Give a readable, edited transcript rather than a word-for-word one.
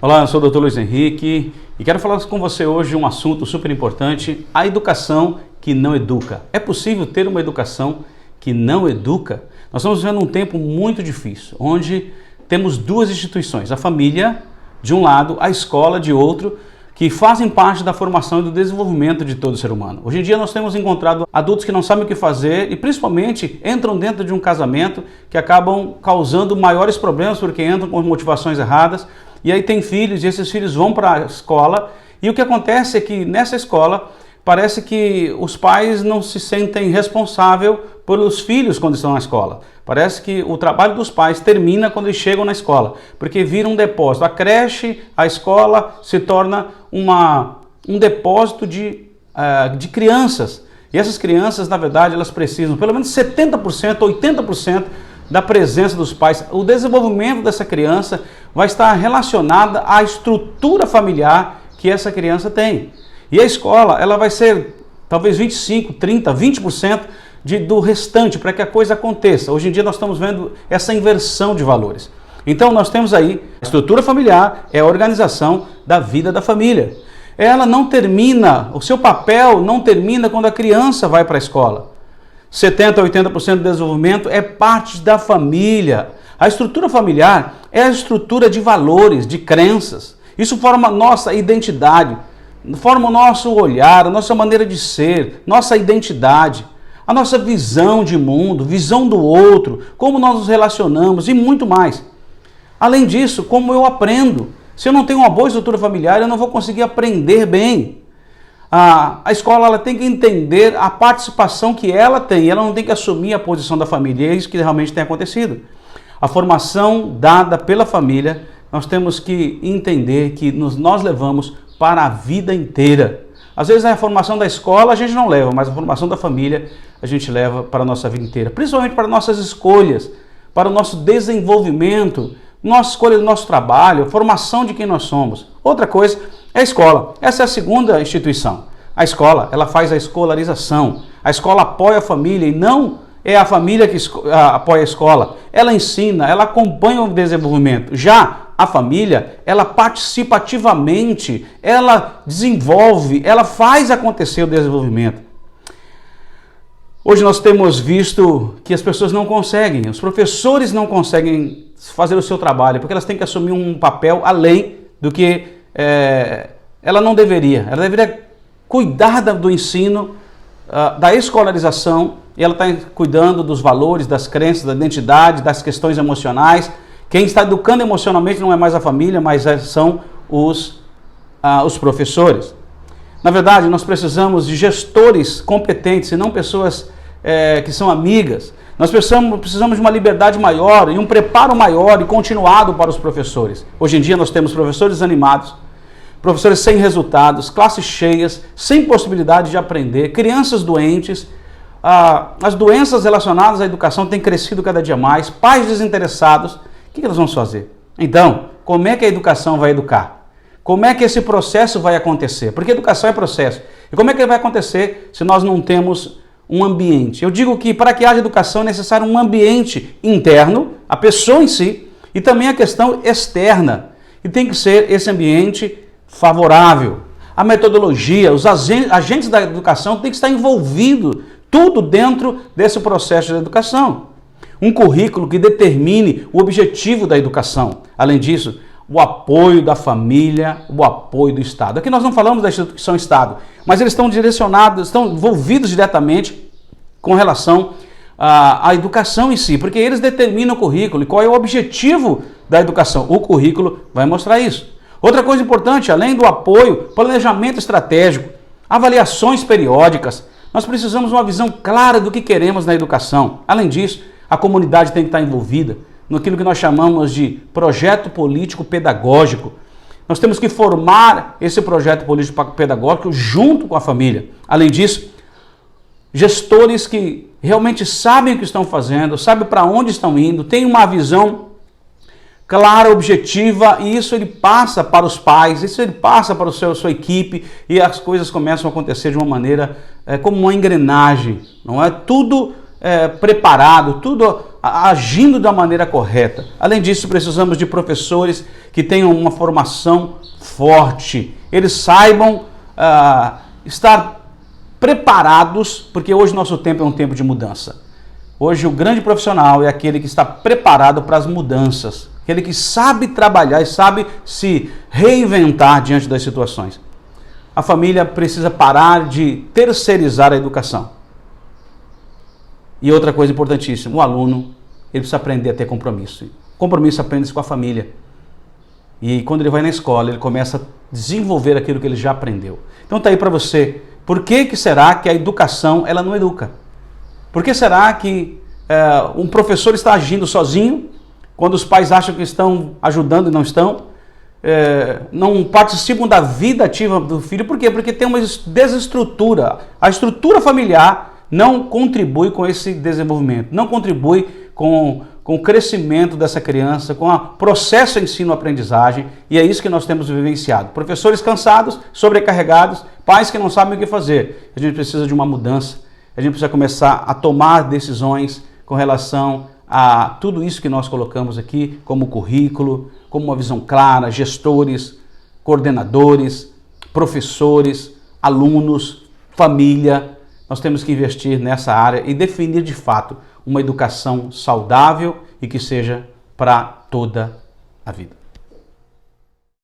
Olá, eu sou o Dr. Luiz Henrique e quero falar com você hoje um assunto super importante, a educação que não educa. É possível ter uma educação que não educa? Nós estamos vivendo um tempo muito difícil, onde temos duas instituições, a família de um lado, a escola de outro, que fazem parte da formação e do desenvolvimento de todo ser humano. Hoje em dia nós temos encontrado adultos que não sabem o que fazer e principalmente entram dentro de um casamento que acabam causando maiores problemas porque entram com motivações erradas. E aí tem filhos e esses filhos vão para a escola e o que acontece é que nessa escola parece que os pais não se sentem responsáveis pelos filhos quando estão na escola. Parece que o trabalho dos pais termina quando eles chegam na escola, porque vira um depósito. A creche, a escola se torna um depósito de crianças. E essas crianças, na verdade, elas precisam pelo menos 70%, 80% da presença dos pais. O desenvolvimento dessa criança vai estar relacionada à estrutura familiar que essa criança tem. E a escola, ela vai ser talvez 25%, 30%, 20% do restante para que a coisa aconteça. Hoje em dia nós estamos vendo essa inversão de valores. Então nós temos aí, a estrutura familiar é a organização da vida da família. Ela não termina, o seu papel não termina quando a criança vai para a escola. 70% a 80% do desenvolvimento é parte da família. A estrutura familiar é a estrutura de valores, de crenças. Isso forma a nossa identidade, forma o nosso olhar, a nossa maneira de ser, nossa identidade, a nossa visão de mundo, visão do outro, como nós nos relacionamos e muito mais. Além disso, como eu aprendo. Se eu não tenho uma boa estrutura familiar, eu não vou conseguir aprender bem. A escola ela tem que entender a participação que ela tem, ela não tem que assumir a posição da família, e é isso que realmente tem acontecido. A formação dada pela família, nós temos que entender que nós levamos para a vida inteira. Às vezes a formação da escola a gente não leva, mas a formação da família a gente leva para a nossa vida inteira, principalmente para nossas escolhas, para o nosso desenvolvimento, nossa escolha do nosso trabalho, a formação de quem nós somos. Outra coisa é a escola. Essa é a segunda instituição. A escola, ela faz a escolarização. A escola apoia a família e não é a família que apoia a escola. Ela ensina, ela acompanha o desenvolvimento. Já a família, ela participa ativamente, ela desenvolve, ela faz acontecer o desenvolvimento. Hoje nós temos visto que as pessoas não conseguem, os professores não conseguem fazer o seu trabalho, porque elas têm que assumir um papel além do que ela não deveria. Ela deveria cuidar do ensino, da escolarização, e ela está cuidando dos valores, das crenças, da identidade, das questões emocionais. Quem está educando emocionalmente não é mais a família, mas são os professores. Na verdade, nós precisamos de gestores competentes e não pessoas que são amigas. Nós precisamos de uma liberdade maior e um preparo maior e continuado para os professores. Hoje em dia nós temos professores desanimados, professores sem resultados, classes cheias, sem possibilidade de aprender, crianças doentes. As doenças relacionadas à educação têm crescido cada dia mais, pais desinteressados. O que nós vamos fazer? Então, como é que a educação vai educar? Como é que esse processo vai acontecer? Porque educação é processo. E como é que ele vai acontecer se nós não temos um ambiente? Eu digo que para que haja educação é necessário um ambiente interno, a pessoa em si, e também a questão externa. E tem que ser esse ambiente favorável. A metodologia, os agentes da educação têm que estar envolvidos, tudo dentro desse processo de educação. Um currículo que determine o objetivo da educação. Além disso, o apoio da família, o apoio do Estado. Aqui nós não falamos da instituição Estado, mas eles estão direcionados, estão envolvidos diretamente com relação à educação em si, porque eles determinam o currículo e qual é o objetivo da educação. O currículo vai mostrar isso. Outra coisa importante, além do apoio, planejamento estratégico, avaliações periódicas, nós precisamos de uma visão clara do que queremos na educação. Além disso, a comunidade tem que estar envolvida naquilo que nós chamamos de projeto político pedagógico. Nós temos que formar esse projeto político pedagógico junto com a família. Além disso, gestores que realmente sabem o que estão fazendo, sabem para onde estão indo, têm uma visão clara, objetiva, e isso ele passa para os pais, isso ele passa para a sua equipe, e as coisas começam a acontecer de uma maneira como uma engrenagem, não é? Tudo preparado, tudo agindo da maneira correta. Além disso, precisamos de professores que tenham uma formação forte. Eles saibam estar preparados, porque hoje nosso tempo é um tempo de mudança. Hoje o grande profissional é aquele que está preparado para as mudanças, aquele que sabe trabalhar e sabe se reinventar diante das situações. A família precisa parar de terceirizar a educação. E outra coisa importantíssima, o aluno ele precisa aprender a ter compromisso. Compromisso aprende-se com a família. E quando ele vai na escola, ele começa a desenvolver aquilo que ele já aprendeu. Então está aí para você. Por que será que a educação ela não educa? Por que será que um professor está agindo sozinho, quando os pais acham que estão ajudando e não estão? Não participam da vida ativa do filho? Por quê? Porque tem uma desestrutura. A estrutura familiar não contribui com esse desenvolvimento, não contribui com o crescimento dessa criança, com o processo ensino-aprendizagem, e é isso que nós temos vivenciado. Professores cansados, sobrecarregados, pais que não sabem o que fazer. A gente precisa de uma mudança. A gente precisa começar a tomar decisões com relação a tudo isso que nós colocamos aqui, como currículo, como uma visão clara, gestores, coordenadores, professores, alunos, família. Nós temos que investir nessa área e definir de fato uma educação saudável e que seja para toda a vida.